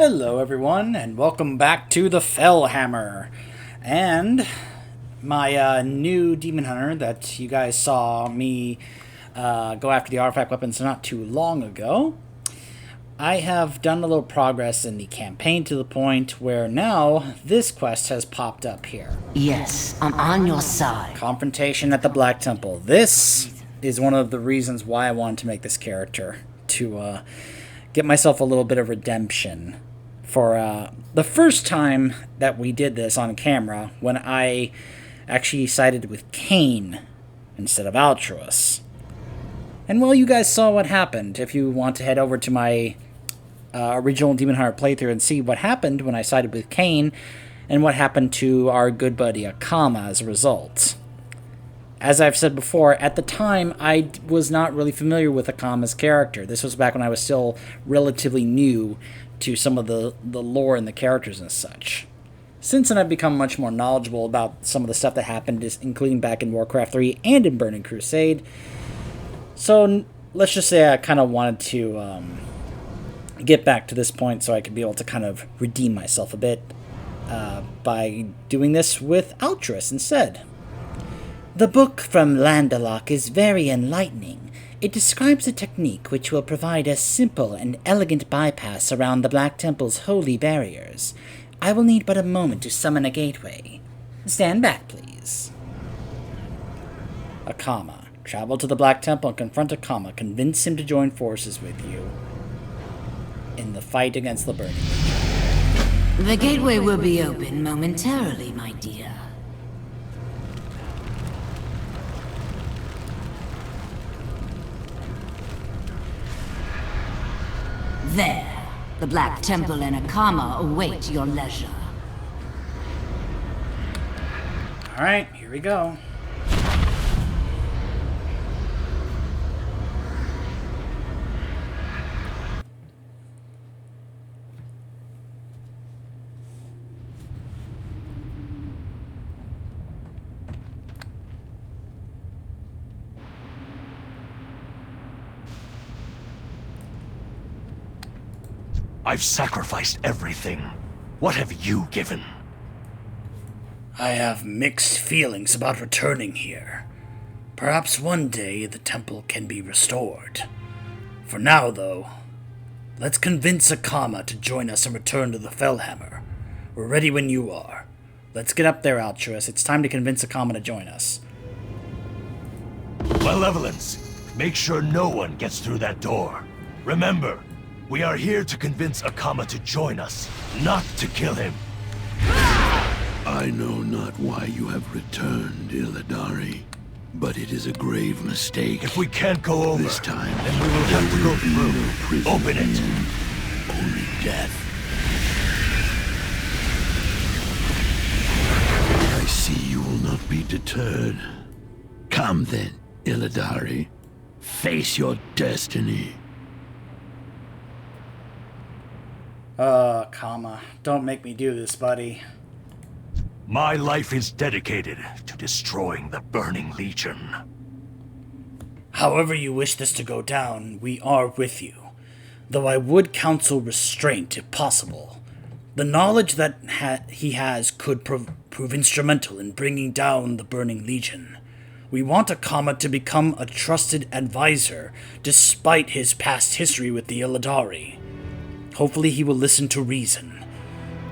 Hello everyone, and welcome back to the Fellhammer. And my new Demon Hunter that you guys saw me go after the artifact weapons not too long ago. I have done a little progress in the campaign to the point where now this quest has popped up here. Yes, I'm on your side. Confrontation at the Black Temple. This is one of the reasons why I wanted to make this character, to get myself a little bit of redemption for the first time that we did this on camera, when I actually sided with Cain instead of Altruis. And well, you guys saw what happened. If you want to head over to my original Demon Hunter playthrough and see what happened when I sided with Cain, and what happened to our good buddy Akama as a result. As I've said before, at the time, I was not really familiar with Akama's character. This was back when I was still relatively new to some of the lore and the characters and such. Since then, I've become much more knowledgeable about some of the stuff that happened, including back in Warcraft 3 and in Burning Crusade. So, let's just say I kind of wanted to get back to this point so I could be able to kind of redeem myself a bit by doing this with Altruis instead. The book from Landalok is very enlightening. It describes a technique which will provide a simple and elegant bypass around the Black Temple's holy barriers. I will need but a moment to summon a gateway. Stand back, please. Akama. Travel to the Black Temple and confront Akama. Convince him to join forces with you in the fight against the Burning. The gateway will be open momentarily, my dear. There, the Black Temple and Akama await your leisure. Alright, here we go. I've sacrificed everything. What have you given? I have mixed feelings about returning here. Perhaps one day the temple can be restored. For now, though, let's convince Akama to join us and return to the Fellhammer. We're ready when you are. Let's get up there, Altruis. It's time to convince Akama to join us. Malevolence, make sure no one gets through that door. Remember, we are here to convince Akama to join us, not to kill him. I know not why you have returned, Illidari, but it is a grave mistake. If we can't go over, this time, then we will have to go through. Open it. Only death. I see you will not be deterred. Come then, Illidari. Face your destiny. Akama, don't make me do this, buddy. My life is dedicated to destroying the Burning Legion. However you wish this to go down, we are with you. Though I would counsel restraint if possible. The knowledge that he has could prove instrumental in bringing down the Burning Legion. We want Akama to become a trusted advisor, despite his past history with the Illidari. Hopefully he will listen to reason.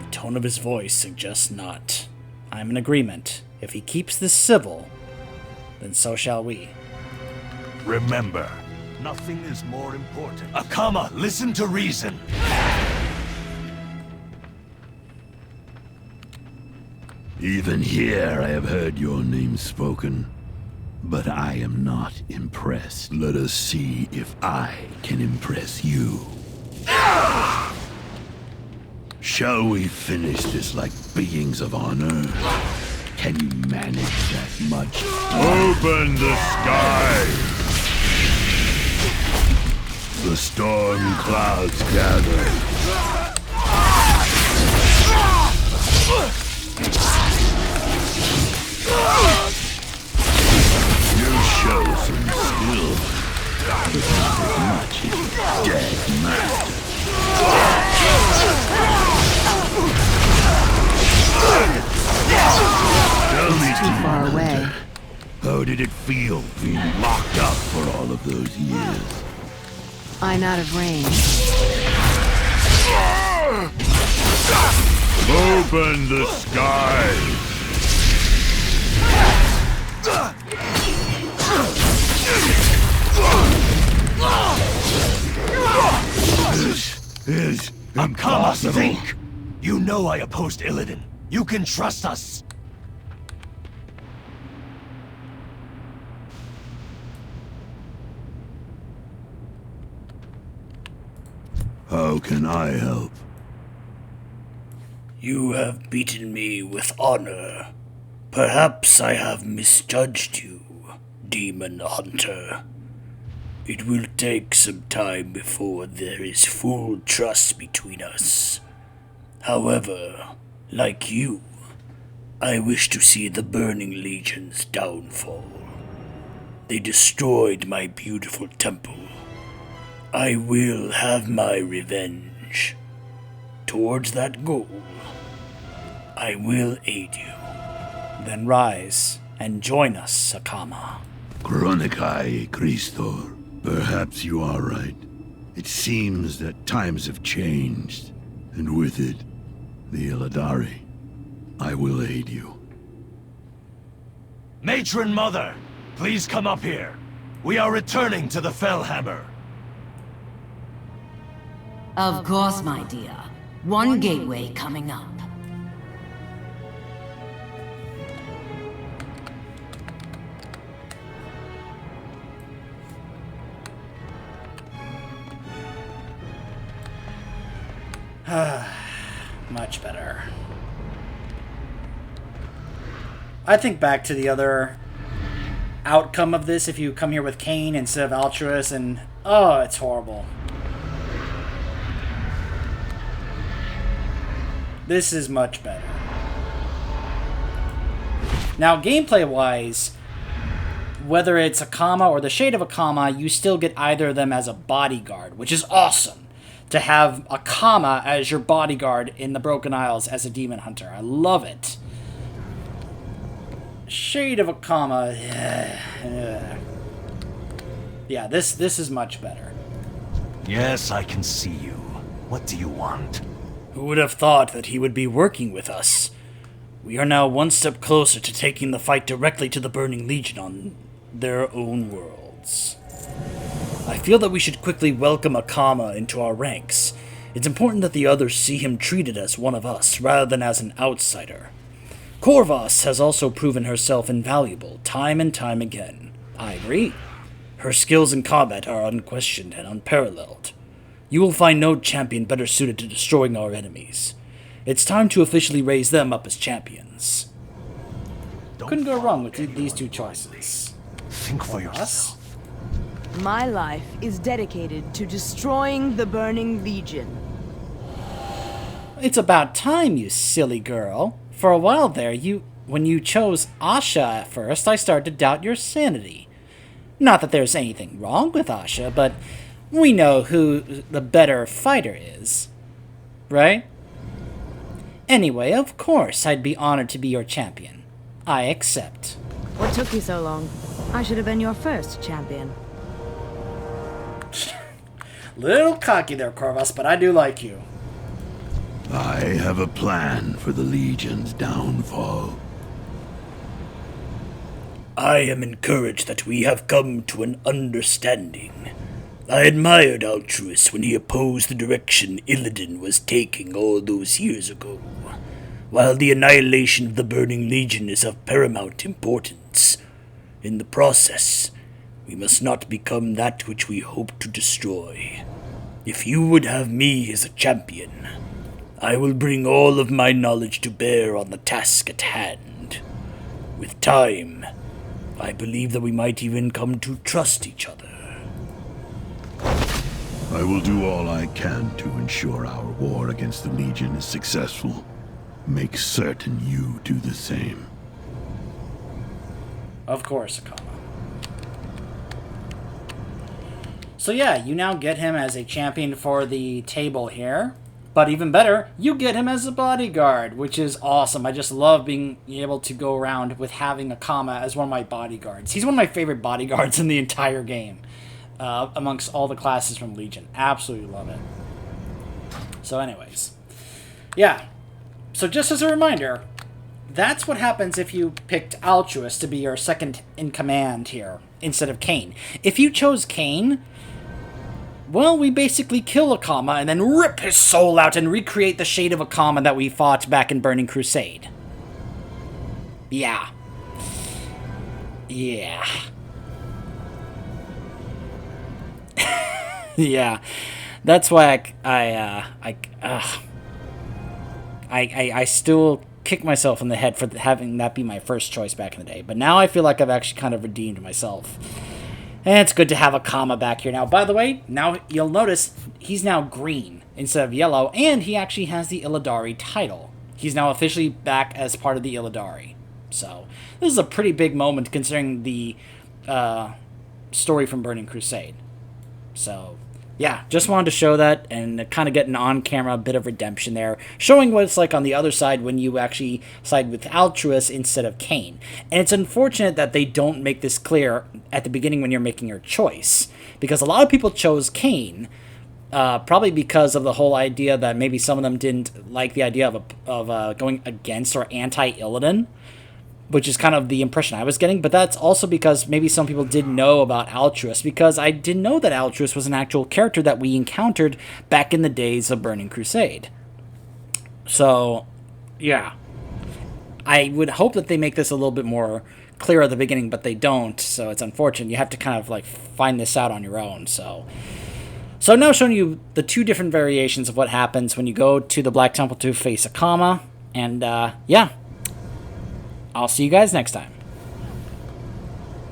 The tone of his voice suggests not. I'm in agreement. If he keeps this civil, then so shall we. Remember, nothing is more important. Akama, listen to reason. Even here I have heard your name spoken, but I am not impressed. Let us see if I can impress you. Shall we finish this like beings of honor? Can you manage that much? Open the sky! The storm clouds gather. You show some skill. But not as much as your dead master. did it feel being locked up for all of those years? I'm out of range. Open the skies! This is Akama, impossible. think! You know I opposed Illidan. You can trust us. How can I help? You have beaten me with honor. Perhaps I have misjudged you, Demon Hunter. It will take some time before there is full trust between us. However, like you, I wish to see the Burning Legion's downfall. They destroyed my beautiful temple. I will have my revenge. Towards that goal, I will aid you. Then rise and join us, Akama. Chronicae Christor. Perhaps you are right. It seems that times have changed, and with it, the Illidari. I will aid you. Matron Mother, please come up here. We are returning to the Fellhammer. Of course, my dear. One gateway coming up. Much better. I think back to the other outcome of this if you come here with Cain instead of Altruis, and oh, it's horrible. This is much better. Now, gameplay-wise, whether it's Akama or the Shade of Akama, you still get either of them as a bodyguard, which is awesome. To have Akama as your bodyguard in the Broken Isles as a demon hunter. I love it. Shade of Akama. Yeah, this is much better. Yes, I can see you. What do you want? Who would have thought that he would be working with us? We are now one step closer to taking the fight directly to the Burning Legion on their own worlds. I feel that we should quickly welcome Akama into our ranks. It's important that the others see him treated as one of us, rather than as an outsider. Corvus has also proven herself invaluable, time and time again. I agree. Her skills in combat are unquestioned and unparalleled. You will find no champion better suited to destroying our enemies. It's time to officially raise them up as champions. Couldn't go wrong with these two choices. Think for yourself. My life is dedicated to destroying the Burning Legion. It's about time, you silly girl. For a while there, when you chose Asha at first, I started to doubt your sanity. Not that there's anything wrong with Asha, but we know who the better fighter is. Right? Anyway, of course, I'd be honored to be your champion. I accept. What took you so long? I should have been your first champion. Little cocky there, Corvus, but I do like you. I have a plan for the Legion's downfall. I am encouraged that we have come to an understanding. I admired Altruis when he opposed the direction Illidan was taking all those years ago. While the annihilation of the Burning Legion is of paramount importance, in the process, we must not become that which we hope to destroy. If you would have me as a champion, I will bring all of my knowledge to bear on the task at hand. With time, I believe that we might even come to trust each other. I will do all I can to ensure our war against the Legion is successful. Make certain you do the same. Of course, Akama. So yeah, you now get him as a champion for the table here. But even better, you get him as a bodyguard, which is awesome. I just love being able to go around with having Akama as one of my bodyguards. He's one of my favorite bodyguards in the entire game, amongst all the classes from Legion. Absolutely love it. So anyways, yeah. So just as a reminder, that's what happens if you picked Altruis to be your second in command here, instead of Kane. If you chose Kane, well, we basically kill Akama and then rip his soul out and recreate the shade of Akama that we fought back in Burning Crusade. Yeah. Yeah. Yeah. That's why I still kick myself in the head for having that be my first choice back in the day. But now I feel like I've actually kind of redeemed myself. And it's good to have Akama back here now. By the way, now you'll notice he's now green instead of yellow, and he actually has the Illidari title. He's now officially back as part of the Illidari. So, this is a pretty big moment considering the story from Burning Crusade. So, yeah, just wanted to show that and kind of get an on-camera bit of redemption there, showing what it's like on the other side when you actually side with Altruis instead of Kane. And it's unfortunate that they don't make this clear at the beginning when you're making your choice, because a lot of people chose Kane, probably because of the whole idea that maybe some of them didn't like the idea of going against or anti-Illidan, which is kind of the impression I was getting, but that's also because maybe some people didn't know about Altruis, because I didn't know that Altruis was an actual character that we encountered back in the days of Burning Crusade. So, yeah. I would hope that they make this a little bit more clear at the beginning, but they don't, so it's unfortunate. You have to kind of, like, find this out on your own, so... So I'm now showing you the two different variations of what happens when you go to the Black Temple to face Akama, and, yeah. I'll see you guys next time.